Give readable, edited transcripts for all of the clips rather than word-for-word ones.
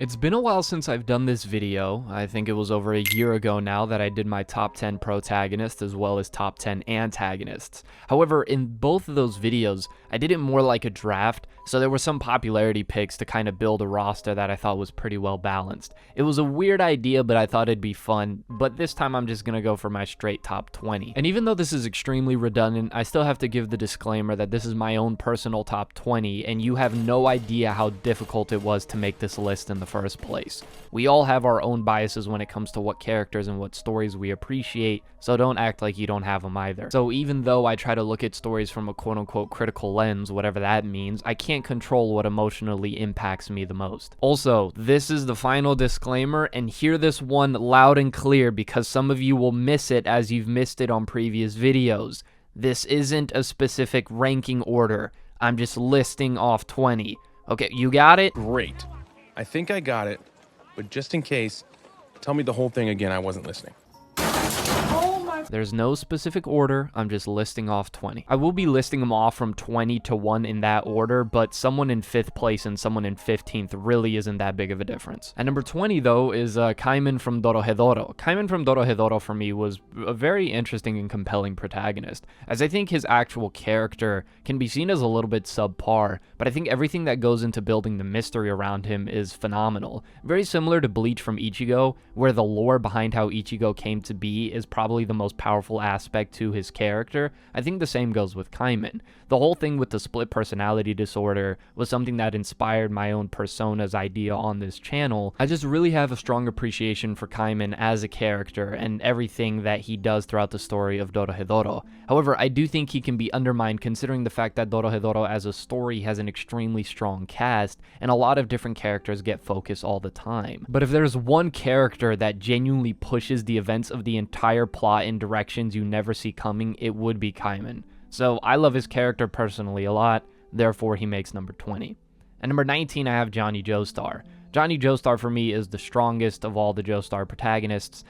It's been a while since I've done this video. I think it was over a year ago now that I did my top 10 protagonists as well as top 10 antagonists. However, in both of those videos, I did it more like a draft, so there were some popularity picks to kind of build a roster that I thought was pretty well balanced. It was a weird idea, but I thought it'd be fun, but this time I'm just gonna go for my straight top 20. And even though this is extremely redundant, I still have to give the disclaimer that this is my own personal top 20, and you have no idea how difficult it was to make this list in the first place. We all have our own biases when it comes to what characters and what stories we appreciate, so don't act like you don't have them either. So even though I try to look at stories from a quote-unquote critical lens, whatever that means, I can't control what emotionally impacts me the most. Also, this is the final disclaimer, and hear this one loud and clear because some of you will miss it as you've missed it on previous videos. This isn't a specific ranking order. I'm just listing off 20. Okay, you got it? Great. I think I got it, but just in case, tell me the whole thing again. I wasn't listening. There's no specific order, I'm just listing off 20. I will be listing them off from 20 to 1 in that order, but someone in 5th place and someone in 15th really isn't that big of a difference. At number 20, though, is Kaiman from Dorohedoro. Kaiman from Dorohedoro, for me, was a very interesting and compelling protagonist, as I think his actual character can be seen as a little bit subpar, but I think everything that goes into building the mystery around him is phenomenal. Very similar to Bleach from Ichigo, where the lore behind how Ichigo came to be is probably the most powerful aspect to his character. I think the same goes with Kaiman. The whole thing with the split personality disorder was something that inspired my own persona's idea on this channel. I just really have a strong appreciation for Kaiman as a character and everything that he does throughout the story of Dorohedoro. However, I do think he can be undermined considering the fact that Dorohedoro as a story has an extremely strong cast and a lot of different characters get focus all the time. But if there's one character that genuinely pushes the events of the entire plot in directions you never see coming, it would be Kaiman. So I love his character personally a lot, therefore he makes number 20. At number 19, I have Johnny Joestar. Johnny Joestar for me is the strongest of all the Joestar protagonists,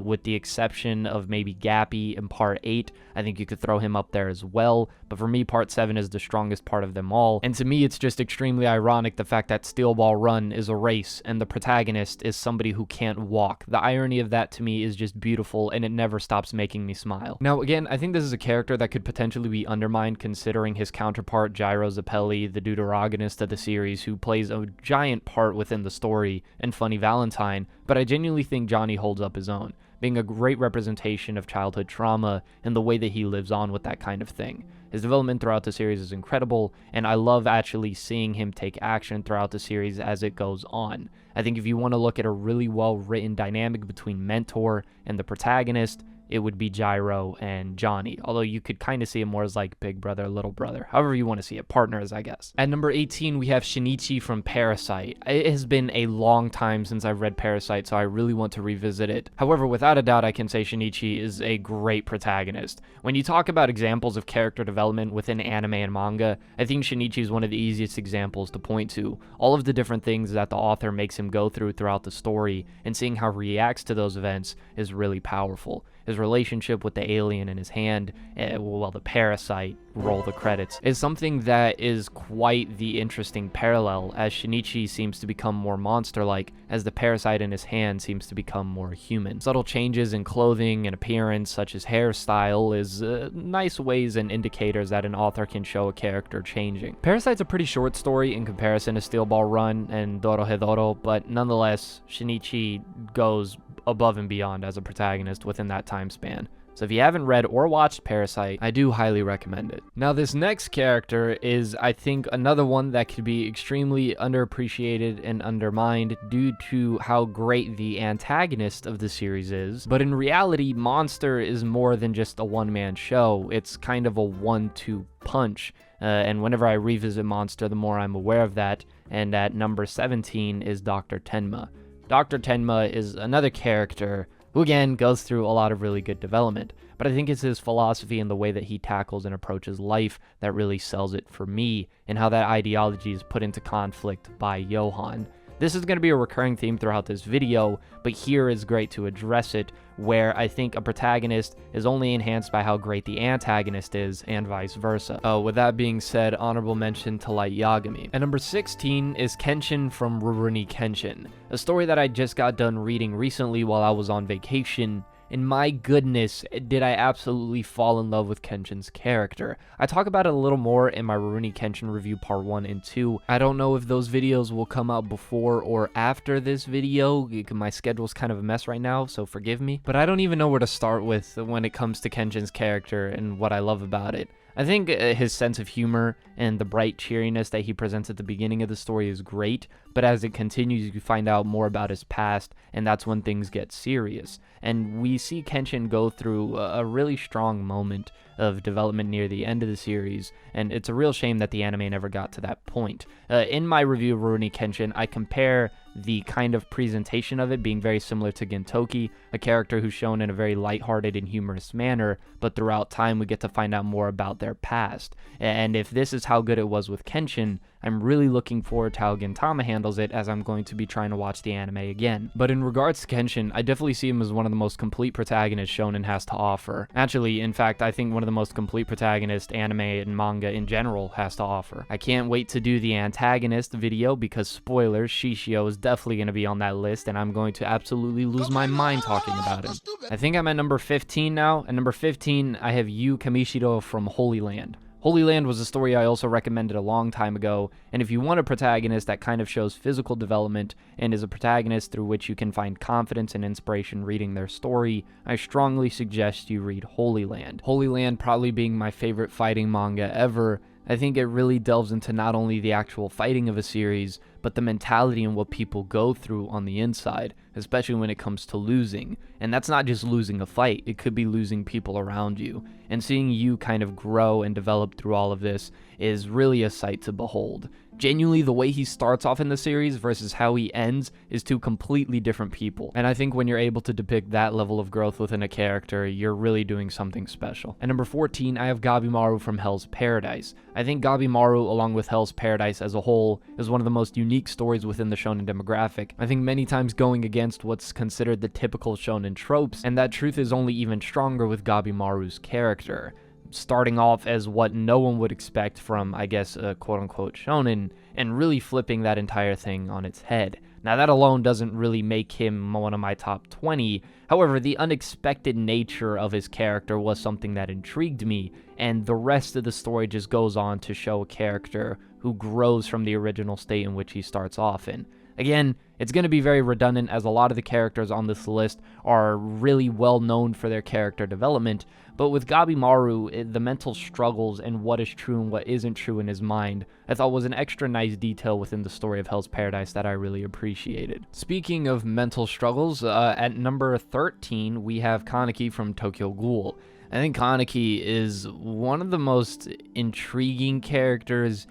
with the exception of maybe Gappy in part 8. I think you could throw him up there as well, but for me part 7 is the strongest part of them all. And to me it's just extremely ironic the fact that Steel Ball Run is a race and the protagonist is somebody who can't walk. The irony of that to me is just beautiful and it never stops making me smile. Now again, I think this is a character that could potentially be undermined considering his counterpart Gyro Zappelli, the deuteragonist of the series, who plays a giant part within the story and Funny Valentine, but I genuinely think Johnny holds up his own, being a great representation of childhood trauma and the way that he lives on with that kind of thing. His development throughout the series is incredible, and I love actually seeing him take action throughout the series as it goes on. I think if you want to look at a really well-written dynamic between Mentor and the protagonist, it would be Gyro and Johnny, although you could kind of see it more as like big brother, little brother, however you want to see it, partners, I guess. At number 18, we have Shinichi from Parasyte. It has been a long time since I've read Parasyte, so I really want to revisit it. However, without a doubt, I can say Shinichi is a great protagonist. When you talk about examples of character development within anime and manga, I think Shinichi is one of the easiest examples to point to. All of the different things that the author makes him go through throughout the story, and seeing how he reacts to those events is really powerful. His relationship with the alien in his hand, well, the parasite, roll the credits, is something that is quite the interesting parallel, as Shinichi seems to become more monster-like, as the parasite in his hand seems to become more human. Subtle changes in clothing and appearance, such as hairstyle, is nice ways and indicators that an author can show a character changing. Parasite's a pretty short story in comparison to Steel Ball Run and Dorohedoro, but nonetheless, Shinichi goes above and beyond as a protagonist within that time span. So if you haven't read or watched Parasyte, I do highly recommend it. Now this next character is, I think, another one that could be extremely underappreciated and undermined due to how great the antagonist of the series is. But in reality, Monster is more than just a one-man show. It's kind of a 1-2 punch. And whenever I revisit Monster, the more I'm aware of that. And at number 17 is Dr. Tenma. Dr. Tenma is another character who again goes through a lot of really good development, but I think it's his philosophy and the way that he tackles and approaches life that really sells it for me, and how that ideology is put into conflict by Johan. This is going to be a recurring theme throughout this video, but here is great to address it, where I think a protagonist is only enhanced by how great the antagonist is, and vice versa. With that being said, honorable mention to Light Yagami. And number 16 is Kenshin from Rurouni Kenshin, a story that I just got done reading recently while I was on vacation. And my goodness, did I absolutely fall in love with Kenshin's character. I talk about it a little more in my Rurouni Kenshin review part 1 and 2. I don't know if those videos will come out before or after this video. My schedule's kind of a mess right now, so forgive me. But I don't even know where to start with when it comes to Kenshin's character and what I love about it. I think his sense of humor and the bright cheeriness that he presents at the beginning of the story is great, but as it continues, you find out more about his past, and that's when things get serious. And we see Kenshin go through a really strong moment of development near the end of the series, and it's a real shame that the anime never got to that point. In my review of Rurouni Kenshin, I compare the kind of presentation of it being very similar to Gintoki, a character who's shown in a very lighthearted and humorous manner, but throughout time we get to find out more about their past. And if this is how good it was with Kenshin, I'm really looking forward to how Gintama handles it, as I'm going to be trying to watch the anime again. But in regards to Kenshin, I definitely see him as one of the most complete protagonists Shonen has to offer. Actually, in fact, I think one of the most complete protagonists anime and manga in general has to offer. I can't wait to do the antagonist video because, spoilers, Shishio is definitely going to be on that list, and I'm going to absolutely lose my mind talking about him. I think I'm at number 15 now, and number 15, I have Yu Kamishiro from Holy Land. Holy Land was a story I also recommended a long time ago, and if you want a protagonist that kind of shows physical development and is a protagonist through which you can find confidence and inspiration reading their story, I strongly suggest you read Holy Land. Holy Land probably being my favorite fighting manga ever. I think it really delves into not only the actual fighting of a series, but the mentality and what people go through on the inside, especially when it comes to losing. And that's not just losing a fight, it could be losing people around you. And seeing you kind of grow and develop through all of this is really a sight to behold. Genuinely, the way he starts off in the series versus how he ends is two completely different people. And I think when you're able to depict that level of growth within a character, you're really doing something special. At number 14, I have Gabimaru from Hell's Paradise. I think Gabimaru, along with Hell's Paradise as a whole, is one of the most unique stories within the shonen demographic. I think many times going against what's considered the typical shonen tropes, and that truth is only even stronger with Gabimaru's character. Starting off as what no one would expect from, I guess, a quote-unquote shonen, and really flipping that entire thing on its head. Now, that alone doesn't really make him one of my top 20. However, the unexpected nature of his character was something that intrigued me, and the rest of the story just goes on to show a character who grows from the original state in which he starts off in. Again, it's going to be very redundant, as a lot of the characters on this list are really well known for their character development, but with Gabimaru, the mental struggles and what is true and what isn't true in his mind, I thought was an extra nice detail within the story of Hell's Paradise that I really appreciated. Speaking of mental struggles, at number 13, we have Kaneki from Tokyo Ghoul. I think Kaneki is one of the most intriguing characters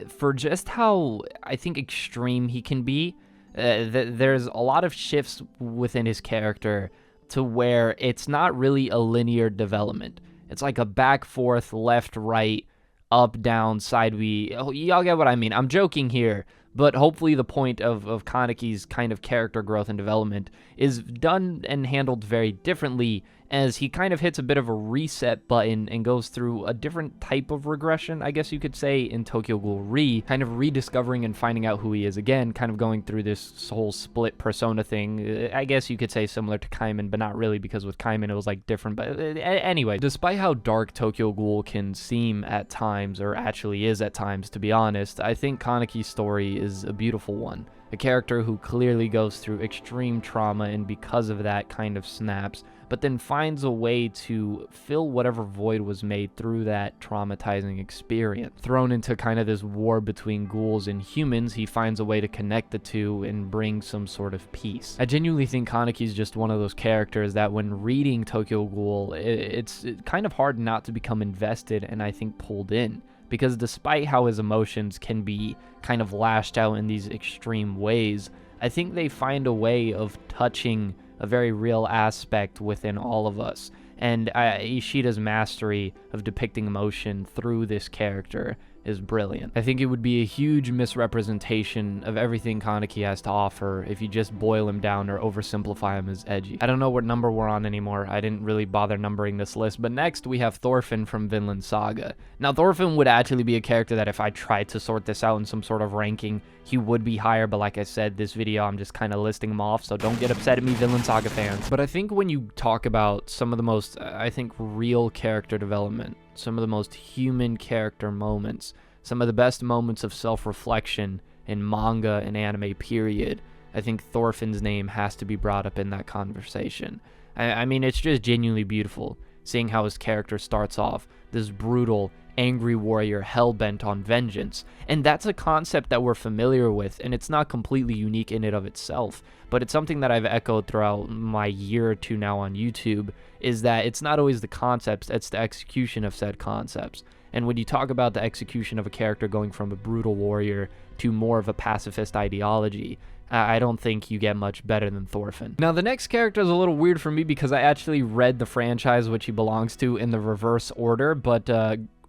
for just how, I think, extreme he can be. There's a lot of shifts within his character to where it's not really a linear development. It's like a back, forth, left, right, up, down, side. Y'all get what I mean. I'm joking here, but hopefully the point of Kaneki's kind of character growth and development is done and handled very differently, as he kind of hits a bit of a reset button and goes through a different type of regression, I guess you could say, in Tokyo Ghoul Re, kind of rediscovering and finding out who he is again, kind of going through this whole split persona thing. I guess you could say similar to Kaiman, but not really, because with Kaiman it was like different. But anyway, despite how dark Tokyo Ghoul can seem at times, or actually is at times, to be honest, I think Kaneki's story is a beautiful one. A character who clearly goes through extreme trauma and because of that kind of snaps, but then finds a way to fill whatever void was made through that traumatizing experience. Thrown into kind of this war between ghouls and humans, he finds a way to connect the two and bring some sort of peace. I genuinely think Kaneki's just one of those characters that when reading Tokyo Ghoul, it's kind of hard not to become invested and I think pulled in. Because despite how his emotions can be kind of lashed out in these extreme ways, I think they find a way of touching a very real aspect within all of us. And Ishida's mastery of depicting emotion through this character is brilliant. I think it would be a huge misrepresentation of everything Kaneki has to offer if you just boil him down or oversimplify him as edgy. I don't know what number we're on anymore. I didn't really bother numbering this list, but next we have Thorfinn from Vinland Saga. Now, Thorfinn would actually be a character that if I tried to sort this out in some sort of ranking, he would be higher, but like I said, this video, I'm just kind of listing him off, so don't get upset at me, Vinland Saga fans. But I think when you talk about some of the most, I think, real character development, some of the most human character moments, some of the best moments of self-reflection in manga and anime period, I think Thorfinn's name has to be brought up in that conversation. I mean, it's just genuinely beautiful, seeing how his character starts off, this brutal, angry warrior hell-bent on vengeance. And that's a concept that we're familiar with, and it's not completely unique in and of itself, but it's something that I've echoed throughout my year or two now on YouTube, is that it's not always the concepts, it's the execution of said concepts. And when you talk about the execution of a character going from a brutal warrior to more of a pacifist ideology, I don't think you get much better than Thorfinn. Now, the next character is a little weird for me because I actually read the franchise which he belongs to in the reverse order, but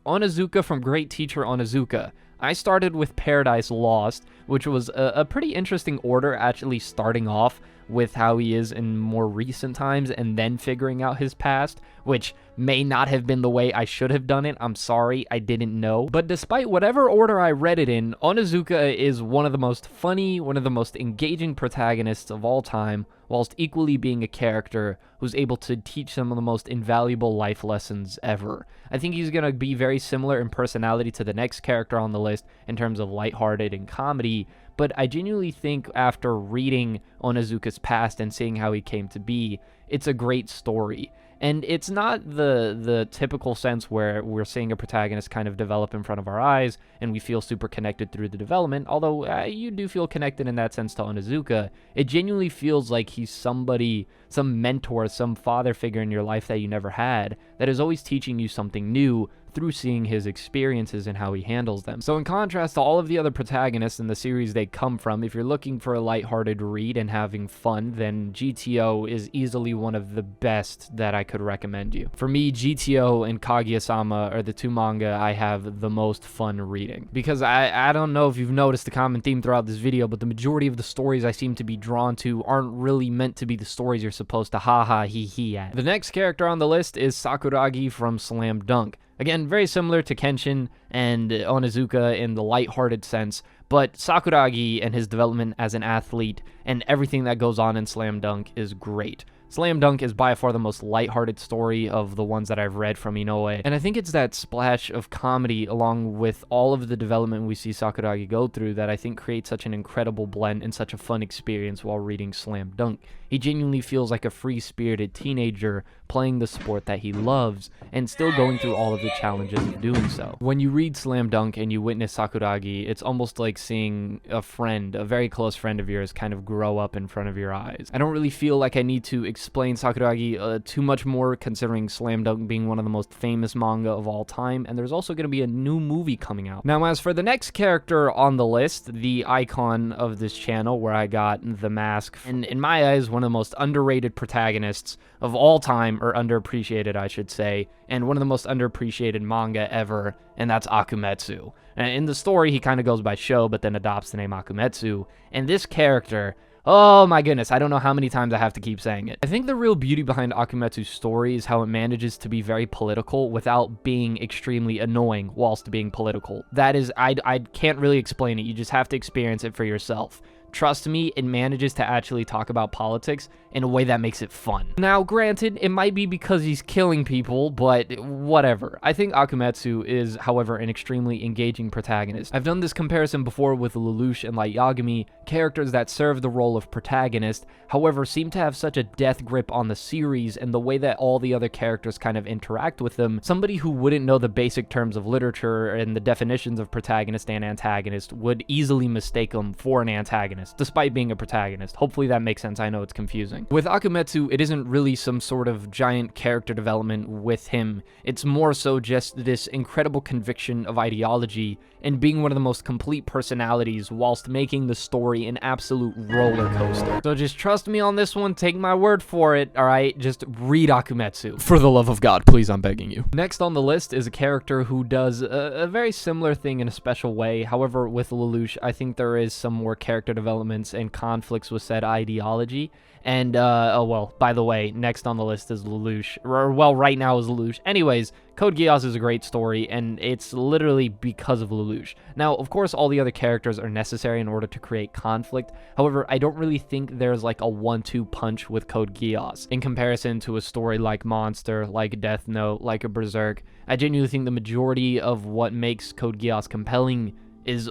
Onizuka from Great Teacher Onizuka. I started with Paradise Lost, which was a pretty interesting order, actually starting off with how he is in more recent times and then figuring out his past, which may not have been the way I should have done it. I'm sorry, I didn't know. But despite whatever order I read it in, Onizuka is one of the most funny, one of the most engaging protagonists of all time, whilst equally being a character who's able to teach some of the most invaluable life lessons ever. I think he's going to be very similar in personality to the next character on the list in terms of lighthearted and comedy, but I genuinely think after reading Onizuka's past and seeing how he came to be, it's a great story. And it's not the typical sense where we're seeing a protagonist kind of develop in front of our eyes and we feel super connected through the development, although you do feel connected in that sense to Onizuka. It genuinely feels like he's somebody, some mentor, some father figure in your life that you never had, that is always teaching you something new through seeing his experiences and how he handles them. So in contrast to all of the other protagonists in the series they come from, if you're looking for a lighthearted read and having fun, then GTO is easily one of the best that I could recommend you. For me, GTO and Kaguya-sama are the two manga I have the most fun reading. Because I don't know if you've noticed a common theme throughout this video, but the majority of the stories I seem to be drawn to aren't really meant to be the stories you're supposed to ha-ha he-he at. The next character on the list is Sakuragi from Slam Dunk. Again, very similar to Kenshin and Onizuka in the lighthearted sense, but Sakuragi and his development as an athlete and everything that goes on in Slam Dunk is great. Slam Dunk is by far the most lighthearted story of the ones that I've read from Inoue, and I think it's that splash of comedy along with all of the development we see Sakuragi go through that I think creates such an incredible blend and such a fun experience while reading Slam Dunk. He genuinely feels like a free-spirited teenager playing the sport that he loves and still going through all of the challenges of doing so. When you read Slam Dunk and you witness Sakuragi, it's almost like seeing a friend, a very close friend of yours, kind of grow up in front of your eyes. I don't really feel like I need to explain Sakuragi too much more, considering Slam Dunk being one of the most famous manga of all time, and there's also going to be a new movie coming out. Now, as for the next character on the list, the icon of this channel, where I got the mask, and in my eyes, one of the most underrated protagonists of all time, or underappreciated, I should say, and one of the most underappreciated manga ever, and that's Akumetsu. And in the story, he kind of goes by Sho, but then adopts the name Akumetsu, and this character, oh my goodness, I don't know how many times I have to keep saying it. I think the real beauty behind Akumetsu's story is how it manages to be very political without being extremely annoying whilst being political. That is, I can't really explain it, you just have to experience it for yourself. Trust me, it manages to actually talk about politics in a way that makes it fun. Now, granted, it might be because he's killing people, but whatever. I think Akumetsu is, however, an extremely engaging protagonist. I've done this comparison before with Lelouch and Light Yagami, characters that serve the role of protagonist, however, seem to have such a death grip on the series and the way that all the other characters kind of interact with them. Somebody who wouldn't know the basic terms of literature and the definitions of protagonist and antagonist would easily mistake them for an antagonist, despite being a protagonist. Hopefully that makes sense. I know it's confusing. With Akumetsu, it isn't really some sort of giant character development with him. It's more so just this incredible conviction of ideology and being one of the most complete personalities whilst making the story an absolute roller coaster. So just trust me on this one, take my word for it, alright? Just read Akumetsu. For the love of God, please, I'm begging you. Next on the list is a character who does a very similar thing in a special way. However, with Lelouch, I think there is some more character developments and conflicts with said ideology. And, oh well, by the way, next on the list is Lelouch. Well, right now is Lelouch. Anyways, Code Geass is a great story, and it's literally because of Lelouch. Now, of course, all the other characters are necessary in order to create conflict. However, I don't really think there's like a 1-2 punch with Code Geass in comparison to a story like Monster, like Death Note, like a Berserk. I genuinely think the majority of what makes Code Geass compelling is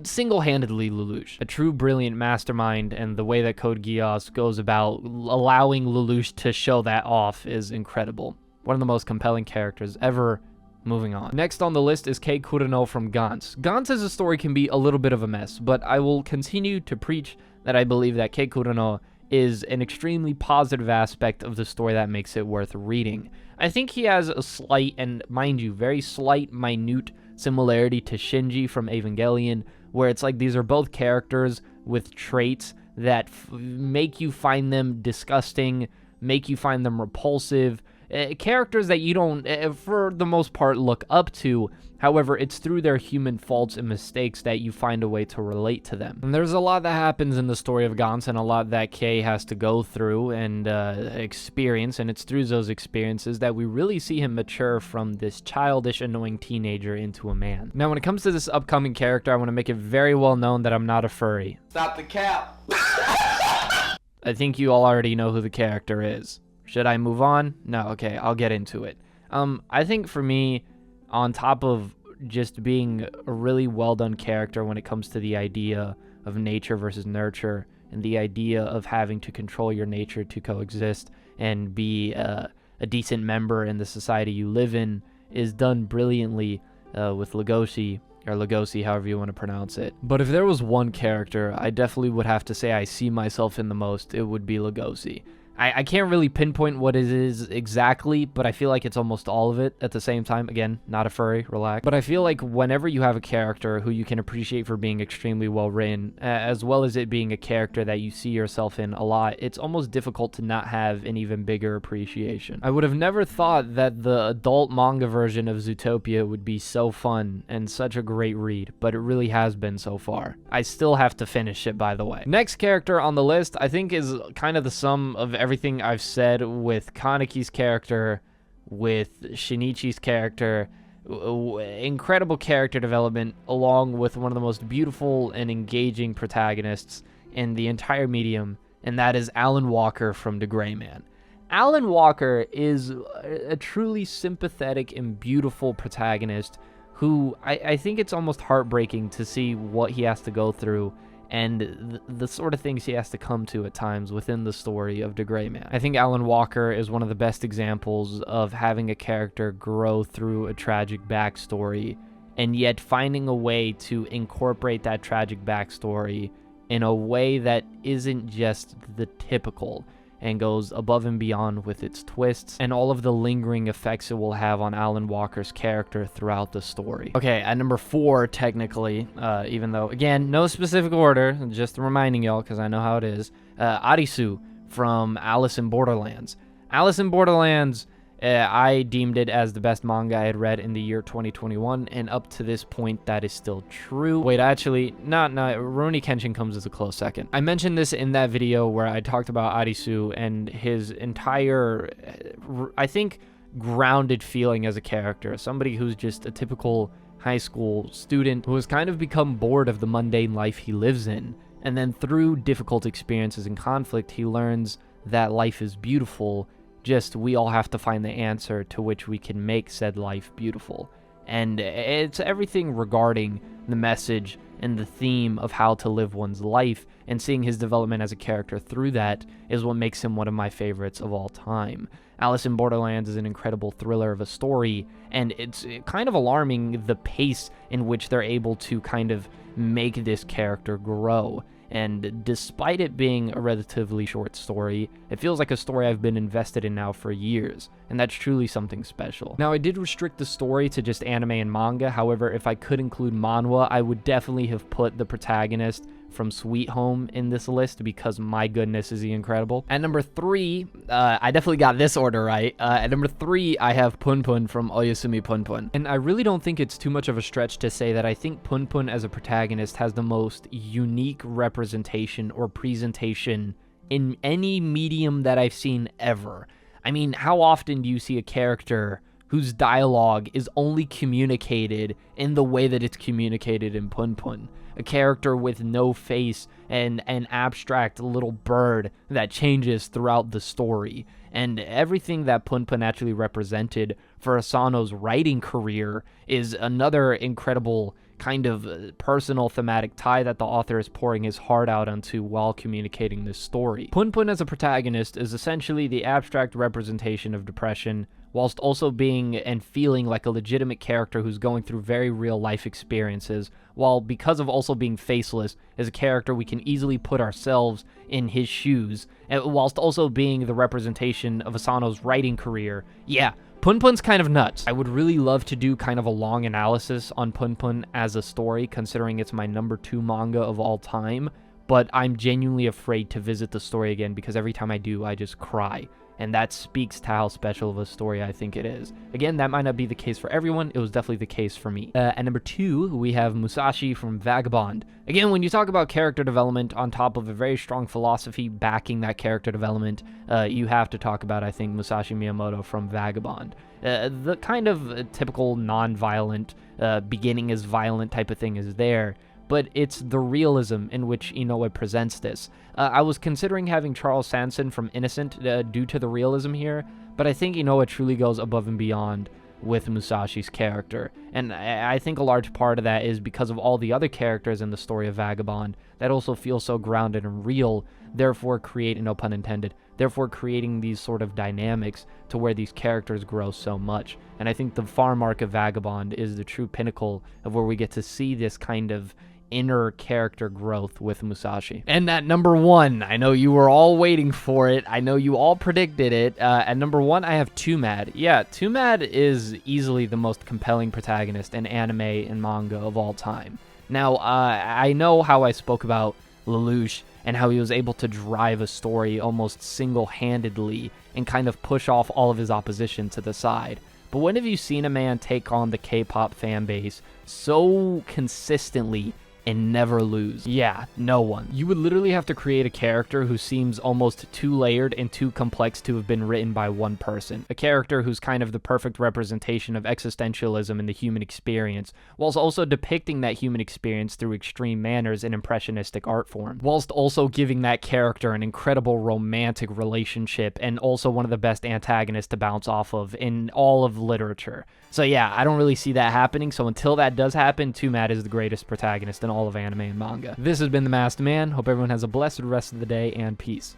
single-handedly Lelouch. A true brilliant mastermind, and the way that Code Geass goes about allowing Lelouch to show that off is incredible. One of the most compelling characters ever. Moving on. Next on the list is Kei Kurono from Gantz. Gantz as a story can be a little bit of a mess, but I will continue to preach that I believe that Kei Kurono is an extremely positive aspect of the story that makes it worth reading. I think he has a slight, and mind you, very slight, minute similarity to Shinji from Evangelion, where it's like these are both characters with traits that make you find them disgusting, make you find them repulsive, characters that you don't, for the most part, look up to. However, it's through their human faults and mistakes that you find a way to relate to them. And there's a lot that happens in the story of Gantz, and a lot that Kei has to go through and experience, and it's through those experiences that we really see him mature from this childish, annoying teenager into a man. Now, when it comes to this upcoming character, I want to make it very well known that I'm not a furry. Stop the cap! I think you all already know who the character is. Should I move on? No, okay, I'll get into it. I think for me, on top of just being a really well-done character when it comes to the idea of nature versus nurture, and the idea of having to control your nature to coexist and be a decent member in the society you live in, is done brilliantly with Legoshi, or Legoshi, however you want to pronounce it. But if there was one character I definitely would have to say I see myself in the most, it would be Legoshi. I can't really pinpoint what it is exactly, but I feel like it's almost all of it at the same time. Again, not a furry, relax. But I feel like whenever you have a character who you can appreciate for being extremely well written, as well as it being a character that you see yourself in a lot, it's almost difficult to not have an even bigger appreciation. I would have never thought that the adult manga version of Zootopia would be so fun and such a great read, but it really has been so far. I still have to finish it, by the way. Next character on the list, I think, is kind of the sum of everything I've said with Kaneki's character, with Shinichi's character. Incredible character development, along with one of the most beautiful and engaging protagonists in the entire medium, and that is Alan Walker from The Gray Man. Alan Walker is a truly sympathetic and beautiful protagonist who I think it's almost heartbreaking to see what he has to go through and the sort of things he has to come to at times within the story of The Gray Man. I think Alan Walker is one of the best examples of having a character grow through a tragic backstory, and yet finding a way to incorporate that tragic backstory in a way that isn't just the typical, and goes above and beyond with its twists and all of the lingering effects it will have on Alan Walker's character throughout the story. Okay, at number 4, technically, even though, again, no specific order, just reminding y'all because I know how it is, Arisu from Alice in Borderlands. Alice in Borderlands, I deemed it as the best manga I had read in the year 2021, and up to this point, that is still true. Wait, actually, no, Rurouni Kenshin comes as a close second. I mentioned this in that video where I talked about Arisu and his entire, I think, grounded feeling as a character. Somebody who's just a typical high school student who has kind of become bored of the mundane life he lives in. And then through difficult experiences and conflict, he learns that life is beautiful. Just we all have to find the answer to which we can make said life beautiful. And it's everything regarding the message and the theme of how to live one's life, and seeing his development as a character through that is what makes him one of my favorites of all time. Alice in Borderlands is an incredible thriller of a story, and it's kind of alarming the pace in which they're able to kind of make this character grow. and despite it being a relatively short story, it feels like a story I've been invested in now for years, and that's truly something special. Now, I did restrict the story to just anime and manga. However, if I could include manhwa, I would definitely have put the protagonist from Sweet Home in this list, because my goodness, is he incredible. At number 3, I definitely got this order right. At number 3, I have Punpun from Oyasumi Punpun. And I really don't think it's too much of a stretch to say that I think Punpun as a protagonist has the most unique representation or presentation in any medium that I've seen ever. I mean, how often do you see a character whose dialogue is only communicated in the way that it's communicated in Punpun? A character with no face and an abstract little bird that changes throughout the story. And everything that Punpun actually represented for Asano's writing career is another incredible kind of personal thematic tie that the author is pouring his heart out onto while communicating this story. Punpun as a protagonist is essentially the abstract representation of depression, whilst also being and feeling like a legitimate character who's going through very real life experiences, while because of also being faceless, is a character we can easily put ourselves in his shoes, and whilst also being the representation of Asano's writing career. Yeah, Punpun's kind of nuts. I would really love to do kind of a long analysis on Punpun as a story, considering it's my number 2 manga of all time, but I'm genuinely afraid to visit the story again because every time I do, I just cry. And that speaks to how special of a story I think it is. Again, that might not be the case for everyone. It was definitely the case for me. At number 2, we have Musashi from Vagabond. Again, when you talk about character development on top of a very strong philosophy backing that character development, you have to talk about, I think, Musashi Miyamoto from Vagabond. The kind of typical non-violent, beginning is violent type of thing is there, but it's the realism in which Inoue presents this. I was considering having Charles Sanson from Innocent due to the realism here, but I think Inoue truly goes above and beyond with Musashi's character. And I think a large part of that is because of all the other characters in the story of Vagabond that also feel so grounded and real, therefore create, no pun intended, therefore creating these sort of dynamics to where these characters grow so much. And I think the farm arc of Vagabond is the true pinnacle of where we get to see this kind of inner character growth with Musashi. And at number 1, I know you were all waiting for it. I know you all predicted it. At number 1, I have Tumad. Yeah, Tumad is easily the most compelling protagonist in anime and manga of all time. Now, I know how I spoke about Lelouch and how he was able to drive a story almost single-handedly and kind of push off all of his opposition to the side. But when have you seen a man take on the K-pop fan base so consistently and never lose? Yeah, no one. You would literally have to create a character who seems almost too layered and too complex to have been written by one person. A character who's kind of the perfect representation of existentialism in the human experience, whilst also depicting that human experience through extreme manners and impressionistic art form, whilst also giving that character an incredible romantic relationship and also one of the best antagonists to bounce off of in all of literature. So yeah, I don't really see that happening, so until that does happen, Tumad is the greatest protagonist in all of anime and manga. This has been The Masked Man. Hope everyone has a blessed rest of the day, and peace.